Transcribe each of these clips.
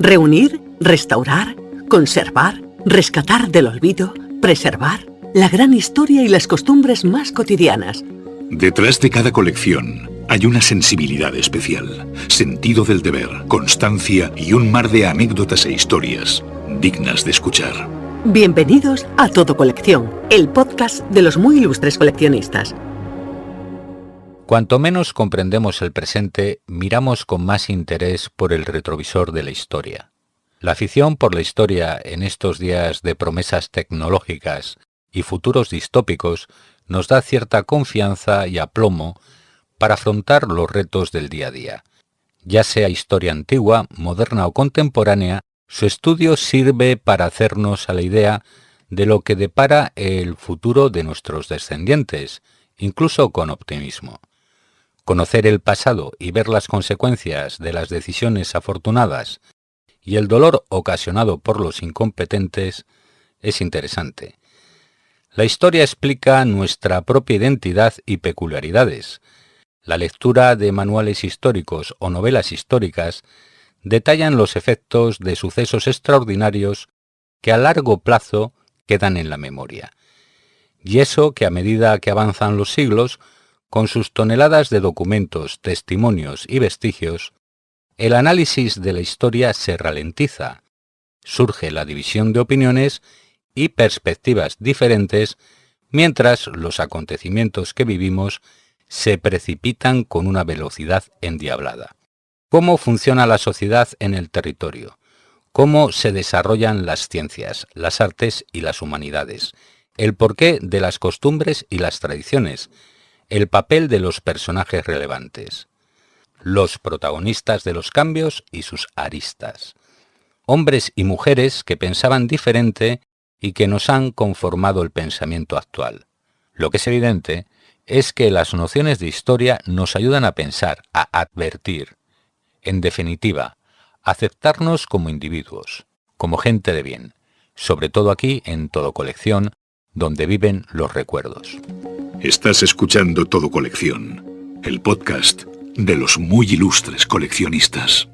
Reunir, restaurar, conservar, rescatar del olvido, preservar la gran historia y las costumbres más cotidianas. Detrás de cada colección hay una sensibilidad especial, sentido del deber, constancia y un mar de anécdotas e historias dignas de escuchar. Bienvenidos a Todo Colección, el podcast de los muy ilustres coleccionistas. Cuanto menos comprendemos el presente, miramos con más interés por el retrovisor de la historia. La afición por la historia en estos días de promesas tecnológicas y futuros distópicos nos da cierta confianza y aplomo para afrontar los retos del día a día. Ya sea historia antigua, moderna o contemporánea, su estudio sirve para hacernos a la idea de lo que depara el futuro de nuestros descendientes, incluso con optimismo. Conocer el pasado y ver las consecuencias de las decisiones afortunadas y el dolor ocasionado por los incompetentes es interesante. La historia explica nuestra propia identidad y peculiaridades. La lectura de manuales históricos o novelas históricas detallan los efectos de sucesos extraordinarios que a largo plazo quedan en la memoria. Y eso que a medida que avanzan los siglos, con sus toneladas de documentos, testimonios y vestigios, el análisis de la historia se ralentiza. Surge la división de opiniones y perspectivas diferentes, mientras los acontecimientos que vivimos se precipitan con una velocidad endiablada. ¿Cómo funciona la sociedad en el territorio? ¿Cómo se desarrollan las ciencias, las artes y las humanidades? El porqué de las costumbres y las tradiciones. El papel de los personajes relevantes. Los protagonistas de los cambios y sus aristas. Hombres y mujeres que pensaban diferente y que nos han conformado el pensamiento actual. Lo que es evidente es que las nociones de historia nos ayudan a pensar, a advertir. En definitiva, aceptarnos como individuos, como gente de bien, sobre todo aquí en Todo Colección, donde viven los recuerdos. Estás escuchando Todo Colección, el podcast de los muy ilustres coleccionistas.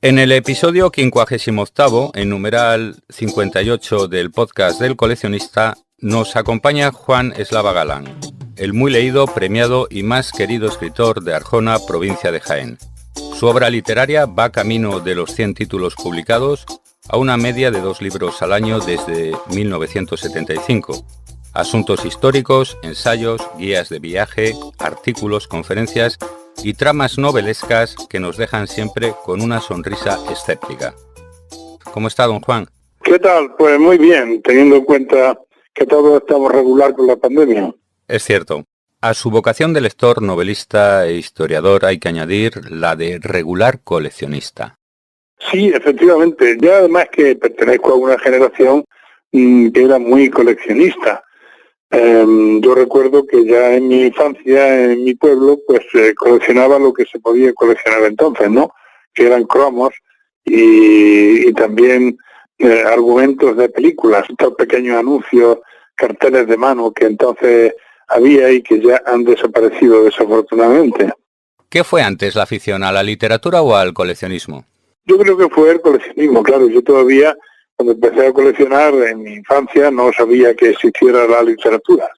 En el episodio 58, en numeral 58 del podcast del coleccionista, nos acompaña Juan Eslava Galán, el muy leído, premiado y más querido escritor de Arjona, provincia de Jaén. Su obra literaria va camino de los 100 títulos publicados a una media de 2 libros al año desde 1975. Asuntos históricos, ensayos, guías de viaje, artículos, conferencias y tramas novelescas que nos dejan siempre con una sonrisa escéptica. ¿Cómo está, don Juan? ¿Qué tal? Pues muy bien, teniendo en cuenta que todos estamos regular con la pandemia. Es cierto. A su vocación de lector, novelista e historiador hay que añadir la de regular coleccionista. Sí, efectivamente. Yo además que pertenezco a una generación que era muy coleccionista. Yo recuerdo que ya en mi infancia, en mi pueblo, pues coleccionaba lo que se podía coleccionar entonces, ¿no? Que eran cromos y también argumentos de películas, estos pequeños anuncios, carteles de mano que entonces había y que ya han desaparecido desafortunadamente. ¿Qué fue antes, la afición a la literatura o al coleccionismo? Yo creo que fue el coleccionismo, claro. Yo todavía, cuando empecé a coleccionar en mi infancia, no sabía que existiera la literatura.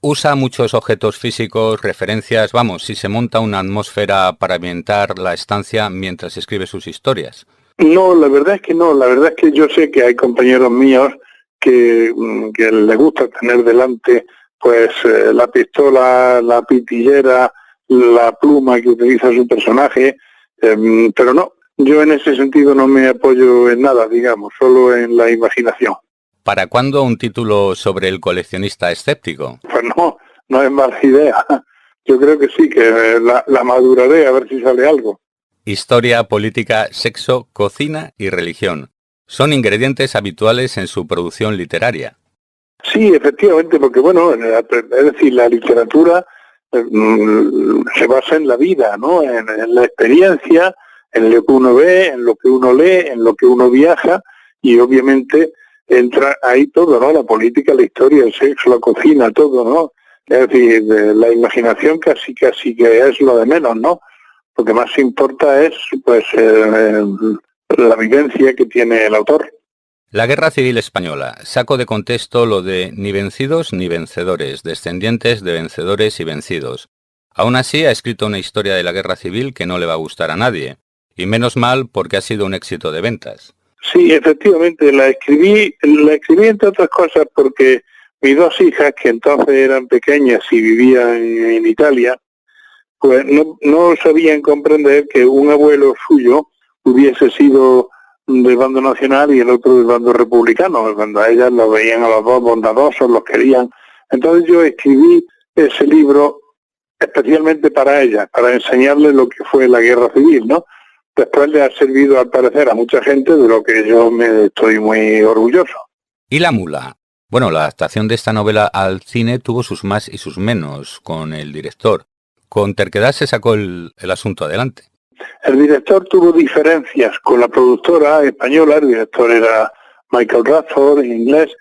Usa muchos objetos físicos, referencias, vamos, si se monta una atmósfera para ambientar la estancia mientras escribe sus historias. No, la verdad es que no. La verdad es que yo sé que hay compañeros míos que les gusta tener delante pues la pistola, la pitillera, la pluma que utiliza su personaje, pero no. Yo en ese sentido no me apoyo en nada, digamos, solo en la imaginación. ¿Para cuándo un título sobre el coleccionista escéptico? Pues no es mala idea. Yo creo que sí, que la maduraré a ver si sale algo. Historia, política, sexo, cocina y religión. Son ingredientes habituales en su producción literaria. Sí, efectivamente, porque bueno, es decir, la literatura se basa en la vida, ¿no? En la experiencia, en lo que uno ve, en lo que uno lee, en lo que uno viaja, y obviamente entra ahí todo, ¿no? La política, la historia, el sexo, la cocina, todo, ¿no? Es decir, la imaginación casi que es lo de menos, ¿no? Lo que más importa es pues la vivencia que tiene el autor. La Guerra Civil Española. Saco de contexto lo de ni vencidos ni vencedores, descendientes de vencedores y vencidos. Aún así, ha escrito una historia de la Guerra Civil que no le va a gustar a nadie. Y menos mal porque ha sido un éxito de ventas. Sí, efectivamente, la escribí entre otras cosas porque mis dos hijas, que entonces eran pequeñas y vivían en Italia, pues no sabían comprender que un abuelo suyo hubiese sido del bando nacional y el otro del bando republicano, cuando a ellas lo veían a los dos bondadosos, los querían. Entonces yo escribí ese libro especialmente para ellas, para enseñarles lo que fue la guerra civil, ¿no? Después le ha servido al parecer a mucha gente, de lo que yo me estoy muy orgulloso. ¿Y La mula? Bueno, la adaptación de esta novela al cine tuvo sus más y sus menos con el director. Con terquedad se sacó el asunto adelante. El director tuvo diferencias con la productora española, el director era Michael Radford, en inglés,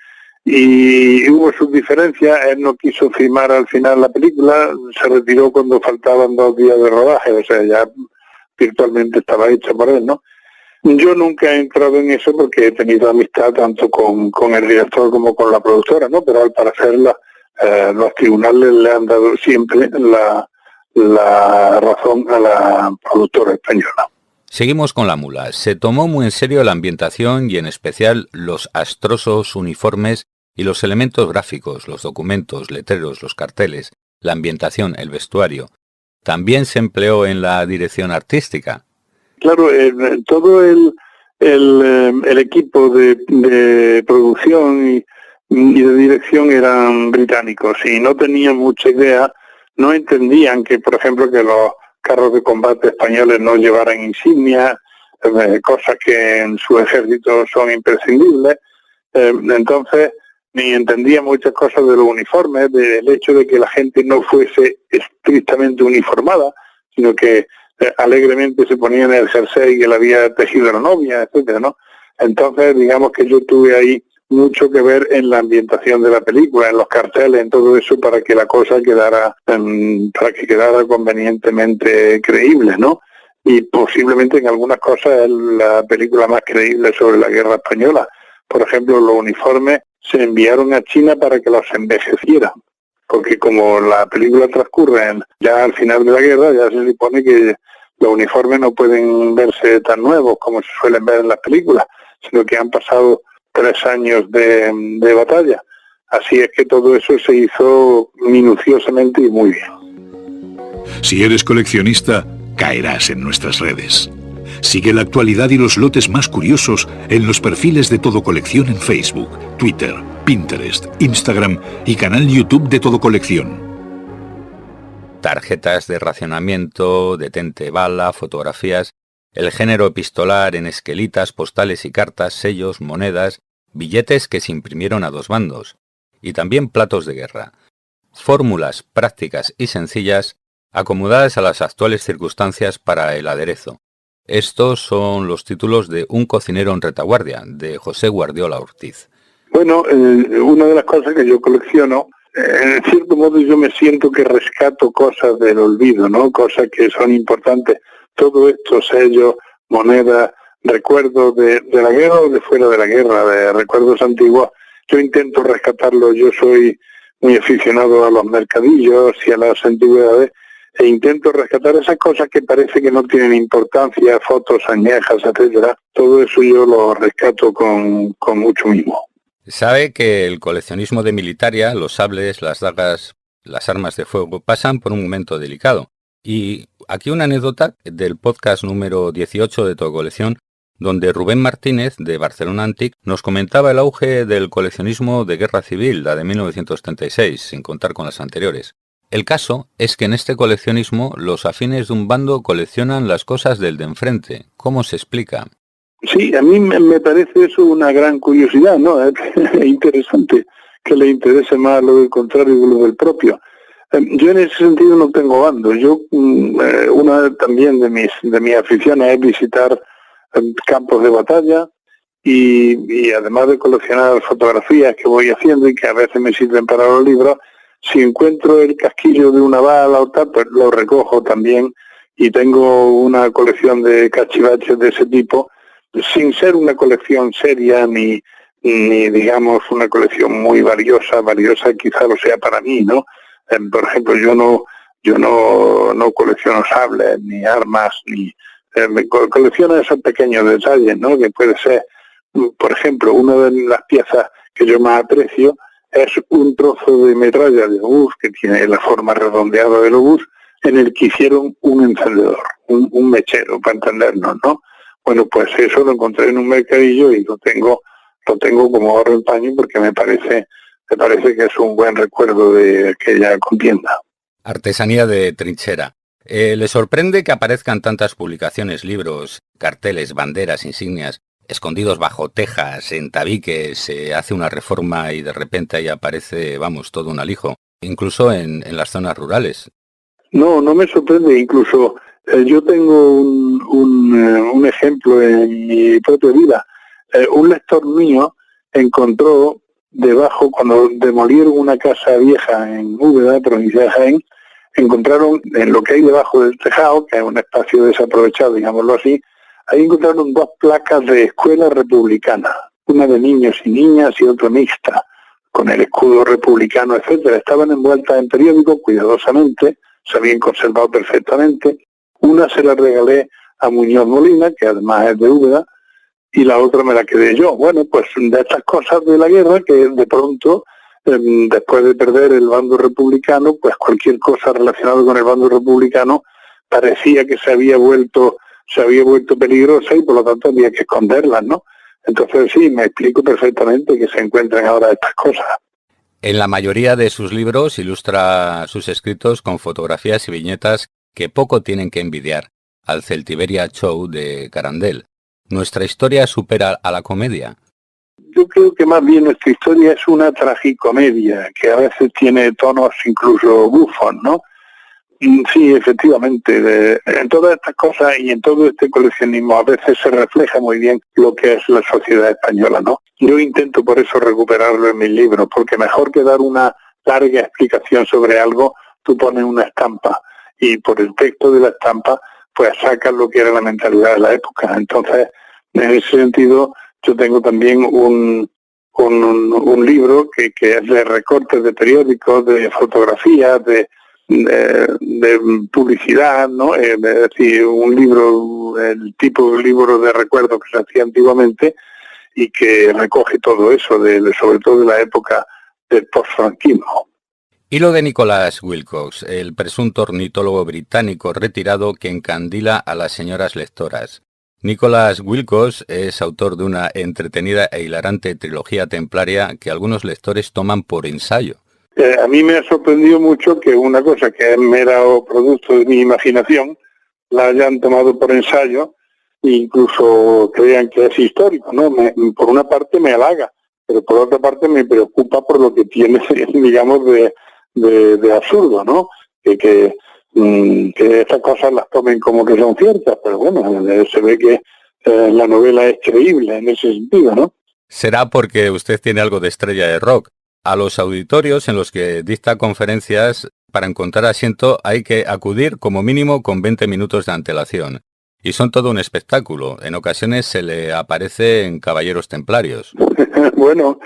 y hubo sus diferencias. Él no quiso filmar al final la película, se retiró cuando faltaban 2 días de rodaje, o sea, ya virtualmente estaba hecha por él, ¿no? Yo nunca he entrado en eso porque he tenido amistad tanto con el director como con la productora, ¿no? Pero al parecer los tribunales le han dado siempre la razón a la productora española. Seguimos con La mula. Se tomó muy en serio la ambientación y en especial los astrosos uniformes y los elementos gráficos, los documentos, letreros, los carteles, la ambientación, el vestuario. También se empleó en la dirección artística. Claro, todo el equipo de producción y de dirección eran británicos y no tenían mucha idea, no entendían que, por ejemplo, que los carros de combate españoles no llevaran insignias, cosas que en su ejército son imprescindibles. Entonces, ni entendía muchas cosas de los uniformes, del hecho de que la gente no fuese estrictamente uniformada, sino que alegremente se ponían el jersey que le había tejido la novia, etcétera, ¿no? Entonces, digamos que yo tuve ahí mucho que ver en la ambientación de la película, en los carteles, en todo eso, para que la cosa quedara convenientemente creíble, ¿no? Y posiblemente en algunas cosas es la película más creíble sobre la guerra española. Por ejemplo, los uniformes se enviaron a China para que los envejecieran, porque como la película transcurre ya al final de la guerra, ya se supone que los uniformes no pueden verse tan nuevos como se suelen ver en las películas, sino que han pasado 3 años de batalla. Así es que todo eso se hizo minuciosamente y muy bien. Si eres coleccionista, caerás en nuestras redes. Sigue la actualidad y los lotes más curiosos en los perfiles de Todo Colección en Facebook, Twitter, Pinterest, Instagram y canal YouTube de Todo Colección. Tarjetas de racionamiento, detente bala, fotografías, el género epistolar en esquelitas, postales y cartas, sellos, monedas, billetes que se imprimieron a 2 bandos, y también platos de guerra. Fórmulas prácticas y sencillas acomodadas a las actuales circunstancias para el aderezo. Estos son los títulos de Un cocinero en retaguardia, de José Guardiola Ortiz. Bueno, una de las cosas que yo colecciono, en cierto modo yo me siento que rescato cosas del olvido, ¿no? Cosas que son importantes. Todo esto, sellos, monedas, recuerdos de la guerra o de fuera de la guerra, de recuerdos antiguos, yo intento rescatarlos. Yo soy muy aficionado a los mercadillos y a las antigüedades, e intento rescatar esas cosas que parece que no tienen importancia, fotos añejas, etcétera. Todo eso yo lo rescato con mucho mimo. Sabe que el coleccionismo de militaria, los sables, las dagas, las armas de fuego, pasan por un momento delicado. Y aquí una anécdota del podcast número 18 de Todo Colección, donde Rubén Martínez, de Barcelona Antique, nos comentaba el auge del coleccionismo de guerra civil, la de 1936, sin contar con las anteriores. El caso es que en este coleccionismo los afines de un bando coleccionan las cosas del de enfrente. ¿Cómo se explica? Sí, a mí me parece eso una gran curiosidad, ¿no? Es interesante que le interese más lo del contrario que lo del propio. Yo en ese sentido no tengo bando. Yo, una también de mis aficiones es visitar campos de batalla y además de coleccionar fotografías que voy haciendo y que a veces me sirven para los libros, si encuentro el casquillo de una bala o tal, pues lo recojo también, y tengo una colección de cachivaches de ese tipo, sin ser una colección seria ni digamos una colección muy valiosa quizá lo sea para mí, ¿no? Por ejemplo, yo no colecciono sables, ni armas, ni colecciono esos pequeños detalles, ¿no? Que puede ser, por ejemplo, una de las piezas que yo más aprecio es un trozo de metralla de obús que tiene la forma redondeada del obús, en el que hicieron un encendedor, un mechero, para entendernos, ¿no? Bueno, pues eso lo encontré en un mercadillo y lo tengo como oro en paño, porque me parece que es un buen recuerdo de aquella contienda. Artesanía de trinchera. ¿Le sorprende que aparezcan tantas publicaciones, libros, carteles, banderas, insignias, escondidos bajo tejas, en tabiques, se hace una reforma y de repente ahí aparece, vamos, todo un alijo, incluso en las zonas rurales? No me sorprende. Incluso yo tengo un ejemplo en mi propia vida. Un lector mío encontró debajo, cuando demolieron una casa vieja en Úbeda, provincia de Jaén, encontraron en lo que hay debajo del tejado, que es un espacio desaprovechado, digámoslo así, ahí encontraron 2 placas de escuela republicana, una de niños y niñas y otra mixta, con el escudo republicano, etcétera. Estaban envueltas en periódico cuidadosamente, se habían conservado perfectamente. Una se la regalé a Muñoz Molina, que además es de Úbeda, y la otra me la quedé yo. Bueno, pues de estas cosas de la guerra, que de pronto, después de perder el bando republicano, pues cualquier cosa relacionada con el bando republicano parecía que se había vuelto peligrosa, y por lo tanto había que esconderlas, ¿no? Entonces sí, me explico perfectamente que se encuentran ahora estas cosas. En la mayoría de sus libros ilustra sus escritos con fotografías y viñetas que poco tienen que envidiar al Celtiberia Show de Carandel. ¿Nuestra historia supera a la comedia? Yo creo que más bien nuestra historia es una tragicomedia, que a veces tiene tonos incluso bufos, ¿no? Sí, efectivamente, en todas estas cosas y en todo este coleccionismo a veces se refleja muy bien lo que es la sociedad española, ¿no? Yo intento por eso recuperarlo en mis libros, porque mejor que dar una larga explicación sobre algo, tú pones una estampa, y por el texto de la estampa pues sacas lo que era la mentalidad de la época. Entonces, en ese sentido, yo tengo también un libro que es de recortes de periódicos, de fotografías, de publicidad, ¿no? Es decir, un libro, el tipo de libro de recuerdos que se hacía antiguamente, y que recoge todo eso, sobre todo de la época del postfranquismo. Y lo de Nicholas Wilcox, el presunto ornitólogo británico retirado que encandila a las señoras lectoras. Nicholas Wilcox es autor de una entretenida e hilarante trilogía templaria que algunos lectores toman por ensayo. A mí me ha sorprendido mucho que una cosa que es mero producto de mi imaginación la hayan tomado por ensayo e incluso crean que es histórico, ¿no? Por una parte me halaga, pero por otra parte me preocupa por lo que tiene, digamos, de absurdo, ¿no? Que estas cosas las tomen como que son ciertas, pero bueno, se ve que la novela es creíble en ese sentido, ¿no? Será porque usted tiene algo de estrella de rock. A los auditorios en los que dicta conferencias, para encontrar asiento hay que acudir como mínimo con 20 minutos de antelación. Y son todo un espectáculo. En ocasiones se le aparece en caballeros templarios. Bueno,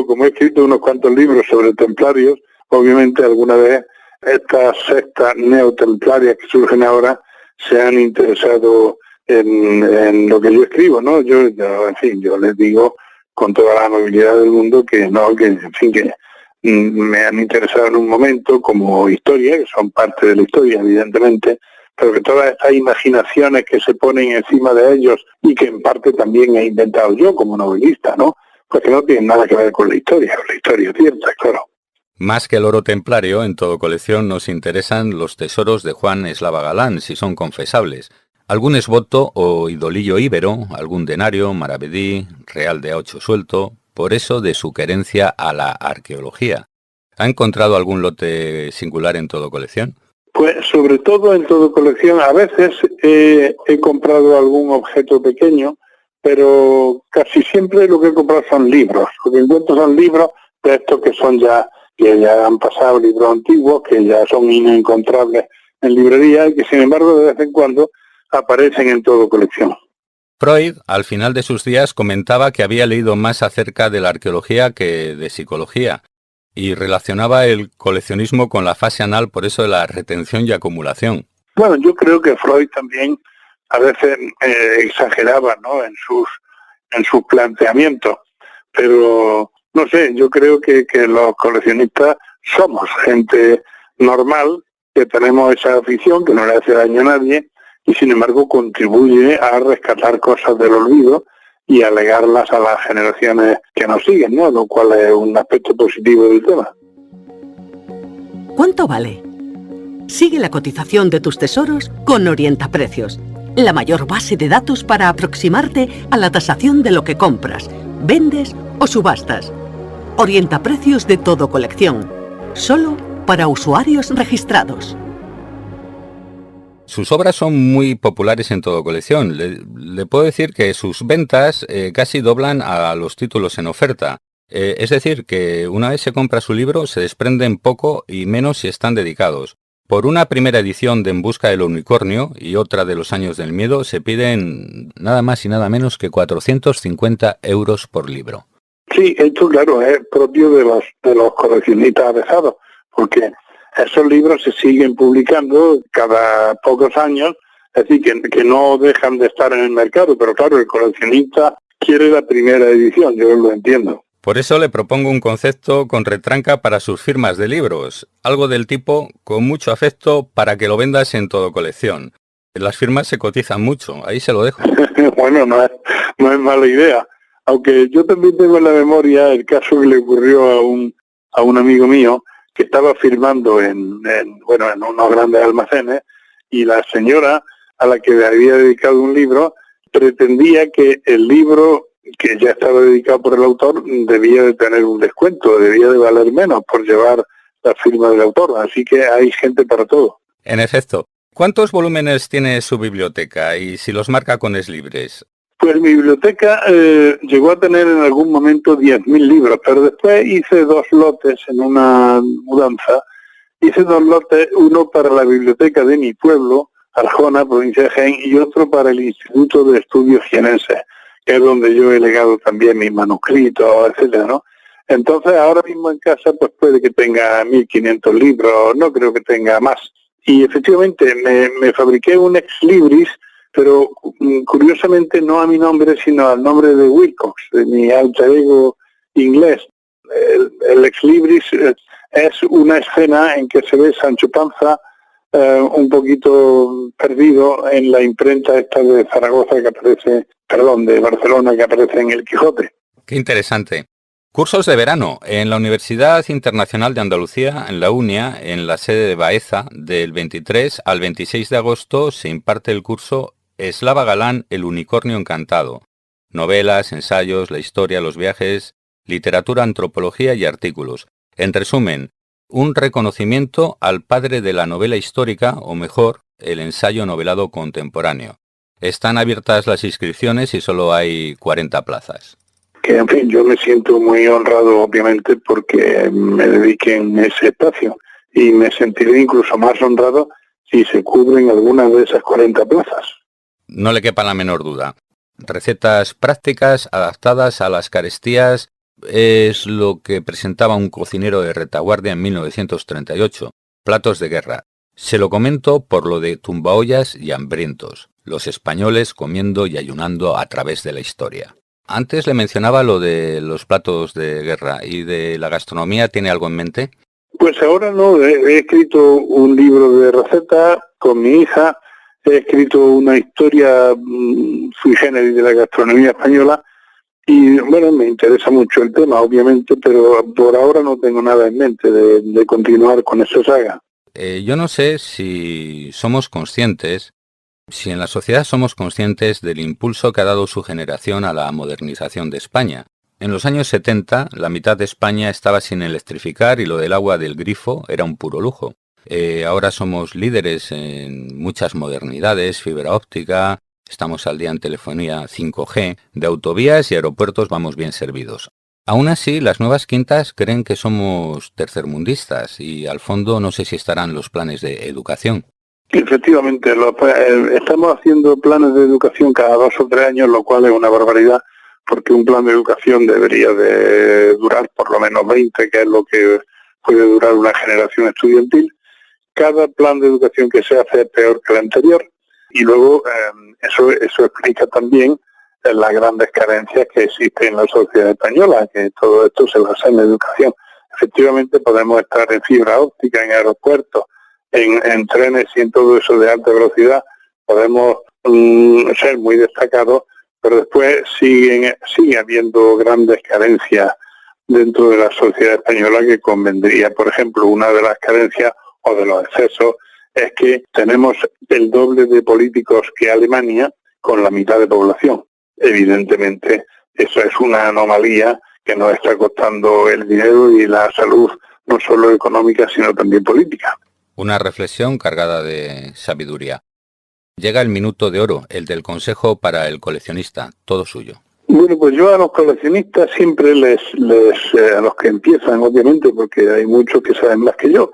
como he escrito unos cuantos libros sobre templarios, obviamente alguna vez estas sectas neotemplarias que surgen ahora se han interesado en lo que yo escribo, ¿no? Yo les digo con toda la amabilidad del mundo que me han interesado en un momento como historia, que son parte de la historia, evidentemente, pero que todas estas imaginaciones que se ponen encima de ellos y que en parte también he inventado yo como novelista, ¿no? Pues que no tienen nada que ver con la historia es cierta, claro. Más que el oro templario, en todo colección nos interesan los tesoros de Juan Eslava Galán, si son confesables. Algún esboto o idolillo íbero, algún denario, maravedí, real de A8 suelto, por eso de su querencia a la arqueología. ¿Ha encontrado algún lote singular en todo colección? Pues sobre todo en todo colección. A veces he comprado algún objeto pequeño, pero casi siempre lo que he comprado son libros. Lo que encuentro son libros de estos que son ya que ya han pasado, libros antiguos que ya son inencontrables en librería y que sin embargo de vez en cuando aparecen en Todo Colección. Freud, al final de sus días, comentaba que había leído más acerca de la arqueología que de psicología y relacionaba el coleccionismo con la fase anal, por eso de la retención y acumulación. Bueno, yo creo que Freud también a veces exageraba, ¿no?, en sus planteamientos, pero no sé, yo creo que los coleccionistas somos gente normal, que tenemos esa afición que no le hace daño a nadie y sin embargo contribuye a rescatar cosas del olvido y a legarlas a las generaciones que nos siguen, ¿no?, lo cual es un aspecto positivo del tema. ¿Cuánto vale? Sigue la cotización de tus tesoros con Orientaprecios, la mayor base de datos para aproximarte a la tasación de lo que compras, vendes o subastas. Orientaprecios de Todo Colección, solo para usuarios registrados. Sus obras son muy populares en Todo Colección. Le puedo decir que sus ventas casi doblan a los títulos en oferta. Es decir, que una vez se compra su libro se desprenden poco y menos si están dedicados. Por una primera edición de En busca del unicornio y otra de Los años del miedo se piden nada más y nada menos que 450 euros por libro. Sí, esto claro es propio de los coleccionistas avesados, porque esos libros se siguen publicando cada pocos años, es decir, que no dejan de estar en el mercado, pero claro, el coleccionista quiere la primera edición, yo lo entiendo. Por eso le propongo un concepto con retranca para sus firmas de libros, algo del tipo con mucho afecto para que lo vendas en Todo Colección. Las firmas se cotizan mucho, ahí se lo dejo. Bueno, no es mala idea, aunque yo también tengo en la memoria el caso que le ocurrió a un amigo mío que estaba firmando en unos grandes almacenes y la señora a la que le había dedicado un libro pretendía que el libro que ya estaba dedicado por el autor debía de tener un descuento, debía de valer menos por llevar la firma del autor, así que hay gente para todo. En efecto, ¿cuántos volúmenes tiene su biblioteca y si los marca con eslibres? Pues mi biblioteca llegó a tener en algún momento 10.000 libros, pero después hice 2 lotes en una mudanza. Hice 2 lotes, uno para la biblioteca de mi pueblo, Arjona, provincia de Jaén, y otro para el Instituto de Estudios Jienenses, que es donde yo he legado también mis manuscritos, etcétera, ¿no? Entonces ahora mismo en casa pues puede que tenga 1.500 libros, no creo que tenga más. Y efectivamente me fabriqué un ex libris, pero curiosamente no a mi nombre, sino al nombre de Wilcox, de mi alter ego inglés. El ex libris es una escena en que se ve Sancho Panza un poquito perdido en la imprenta esta de Zaragoza que aparece, de Barcelona que aparece en El Quijote. Qué interesante. Cursos de verano en la Universidad Internacional de Andalucía, en la UNIA, en la sede de Baeza, del 23 al 26 de agosto se imparte el curso Eslava Galán, el unicornio encantado. Novelas, ensayos, la historia, los viajes, literatura, antropología y artículos. En resumen, un reconocimiento al padre de la novela histórica, o mejor, el ensayo novelado contemporáneo. Están abiertas las inscripciones y solo hay 40 plazas. Que en fin, yo me siento muy honrado obviamente porque me dediquen ese espacio y me sentiré incluso más honrado si se cubren algunas de esas 40 plazas. No le quepa la menor duda. Recetas prácticas adaptadas a las carestías es lo que presentaba un cocinero de retaguardia en 1938. Platos de guerra. Se lo comento por lo de tumbaollas y hambrientos. Los españoles comiendo y ayunando a través de la historia. Antes le mencionaba lo de los platos de guerra y de la gastronomía. ¿Tiene algo en mente? Pues ahora no. He escrito un libro de recetas con mi hija. He escrito una historia sui generis de la gastronomía española y bueno, me interesa mucho el tema, obviamente, pero por ahora no tengo nada en mente de continuar con esa saga. Yo no sé si somos conscientes, si en la sociedad somos conscientes del impulso que ha dado su generación a la modernización de España. En los años 70, la mitad de España estaba sin electrificar y lo del agua del grifo era un puro lujo. Ahora somos líderes en muchas modernidades, fibra óptica, estamos al día en telefonía 5G, de autovías y aeropuertos vamos bien servidos. Aún así, las nuevas quintas creen que somos tercermundistas y al fondo no sé si estarán los planes de educación. Efectivamente, estamos haciendo planes de educación cada 2 o 3 años, lo cual es una barbaridad, porque un plan de educación debería de durar por lo menos 20, que es lo que puede durar una generación estudiantil. Cada plan de educación que se hace es peor que el anterior, y luego eso explica también las grandes carencias que existen en la sociedad española, que todo esto se basa en la educación. Efectivamente podemos estar en fibra óptica, en aeropuertos, en trenes y en todo eso de alta velocidad, podemos ser muy destacados, pero después sigue habiendo grandes carencias dentro de la sociedad española que convendría. Por ejemplo, una de las carencias o de los excesos es que tenemos el doble de políticos que Alemania con la mitad de población. Evidentemente, eso es una anomalía que nos está costando el dinero y la salud, no solo económica, sino también política. Una reflexión cargada de sabiduría. Llega el minuto de oro, el del consejo para el coleccionista, todo suyo. Bueno, pues yo a los coleccionistas siempre a los que empiezan, obviamente, porque hay muchos que saben más que yo,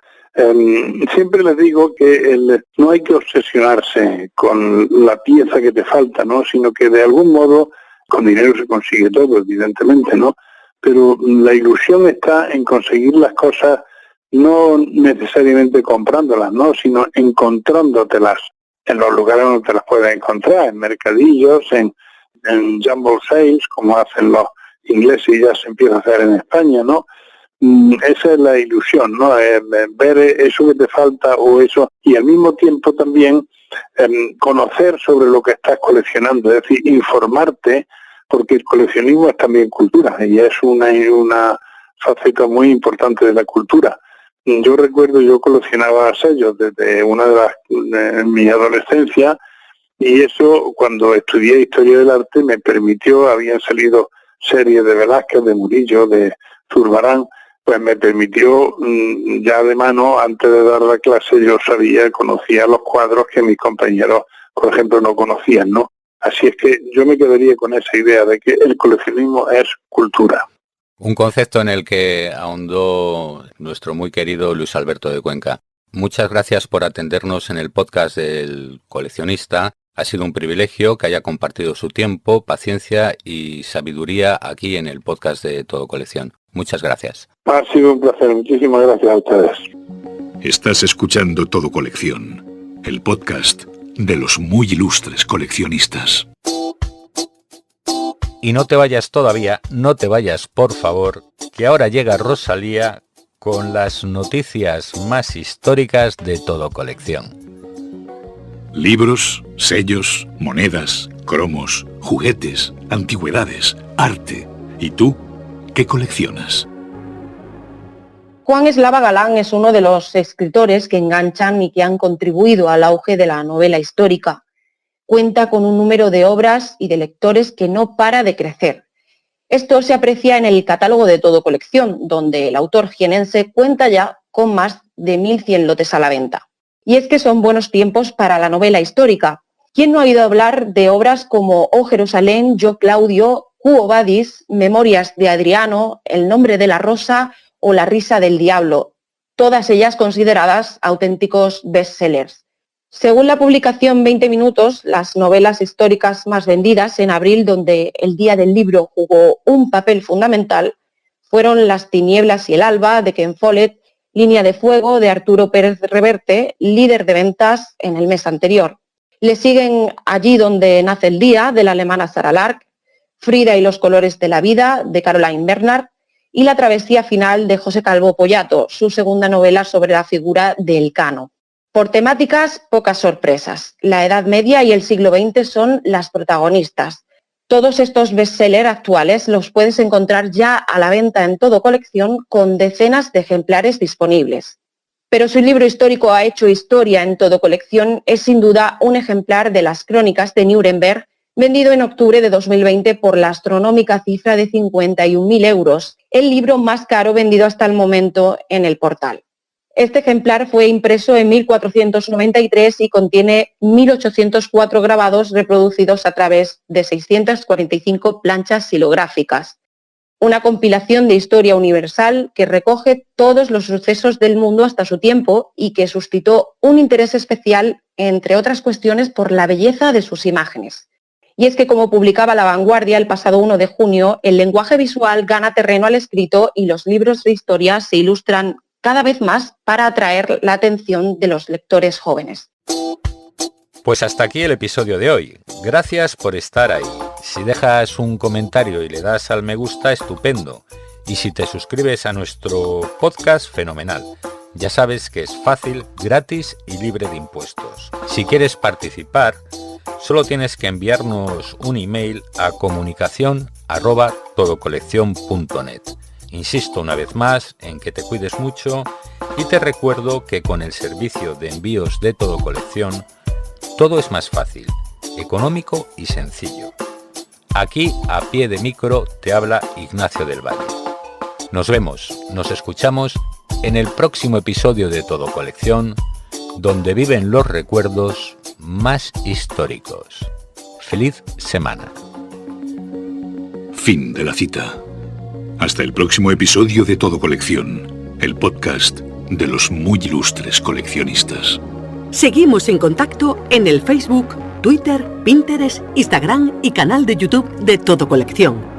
siempre les digo que no hay que obsesionarse con la pieza que te falta, ¿no? Sino que de algún modo, con dinero se consigue todo, evidentemente, ¿no? Pero la ilusión está en conseguir las cosas no necesariamente comprándolas, ¿no? Sino encontrándotelas en los lugares donde te las puedes encontrar, en mercadillos, en jumble sales, como hacen los ingleses y ya se empieza a hacer en España, ¿no? Esa es la ilusión, ¿no? Ver eso que te falta o eso, y al mismo tiempo también conocer sobre lo que estás coleccionando, es decir, informarte, porque el coleccionismo es también cultura y es una faceta muy importante de la cultura. Yo recuerdo, yo coleccionaba sellos desde mi adolescencia, y eso, cuando estudié Historia del Arte, me permitió, habían salido series de Velázquez, de Murillo, de Zurbarán, pues me permitió ya de mano, antes de dar la clase, yo conocía los cuadros que mis compañeros, por ejemplo, no conocían, ¿no? Así es que yo me quedaría con esa idea de que el coleccionismo es cultura. Un concepto en el que ahondó nuestro muy querido Luis Alberto de Cuenca. Muchas gracias por atendernos en el podcast del coleccionista. Ha sido un privilegio que haya compartido su tiempo, paciencia y sabiduría aquí en el podcast de Todo Colección. Muchas gracias. Ha sido un placer. Muchísimas gracias a ustedes. Estás escuchando Todo Colección, el podcast de los muy ilustres coleccionistas. Y no te vayas todavía, no te vayas por favor, que ahora llega Rosalía con las noticias más históricas de Todo Colección. Libros, sellos, monedas, cromos, juguetes, antigüedades, arte. ¿Y tú qué coleccionas? Juan Eslava Galán es uno de los escritores que enganchan y que han contribuido al auge de la novela histórica. Cuenta con un número de obras y de lectores que no para de crecer. Esto se aprecia en el catálogo de Todo Colección, donde el autor jienense cuenta ya con más de 1.100 lotes a la venta. Y es que son buenos tiempos para la novela histórica. ¿Quién no ha oído hablar de obras como Oh Jerusalén, Yo Claudio, Quo Vadis, Memorias de Adriano, El nombre de la rosa o La risa del diablo? Todas ellas consideradas auténticos bestsellers. Según la publicación 20 Minutos, las novelas históricas más vendidas en abril, donde el Día del Libro jugó un papel fundamental, fueron Las tinieblas y el alba, de Ken Follett, Línea de fuego, de Arturo Pérez Reverte, líder de ventas en el mes anterior. Le siguen Allí donde nace el día, de la alemana Sarah Lark, Frida y los colores de la vida, de Caroline Bernhardt, y La travesía final, de José Calvo Pollato, su segunda novela sobre la figura de Elcano. Por temáticas, pocas sorpresas. La Edad Media y el siglo XX son las protagonistas. Todos estos bestsellers actuales los puedes encontrar ya a la venta en Todo Colección con decenas de ejemplares disponibles. Pero si un libro histórico ha hecho historia en Todo Colección, es sin duda un ejemplar de las Crónicas de Nuremberg, vendido en octubre de 2020 por la astronómica cifra de 51.000 euros, el libro más caro vendido hasta el momento en el portal. Este ejemplar fue impreso en 1493 y contiene 1.804 grabados reproducidos a través de 645 planchas xilográficas. una compilación de historia universal que recoge todos los sucesos del mundo hasta su tiempo y que suscitó un interés especial, entre otras cuestiones, por la belleza de sus imágenes. Y es que, como publicaba La Vanguardia el pasado 1 de junio, el lenguaje visual gana terreno al escrito y los libros de historia se ilustran cada vez más para atraer la atención de los lectores jóvenes. Pues hasta aquí el episodio de hoy. Gracias por estar ahí. Si dejas un comentario y le das al me gusta, estupendo. Y si te suscribes a nuestro podcast, fenomenal. Ya sabes que es fácil, gratis y libre de impuestos. Si quieres participar, solo tienes que enviarnos un email a comunicación@todocoleccion.net. Insisto una vez más en que te cuides mucho y te recuerdo que con el servicio de envíos de Todo Colección, todo es más fácil, económico y sencillo. Aquí, a pie de micro, te habla Ignacio del Valle. Nos vemos, nos escuchamos en el próximo episodio de Todo Colección, donde viven los recuerdos más históricos. ¡Feliz semana! Fin de la cita. Hasta el próximo episodio de Todo Colección, el podcast de los muy ilustres coleccionistas. Seguimos en contacto en el Facebook, Twitter, Pinterest, Instagram y canal de YouTube de Todo Colección.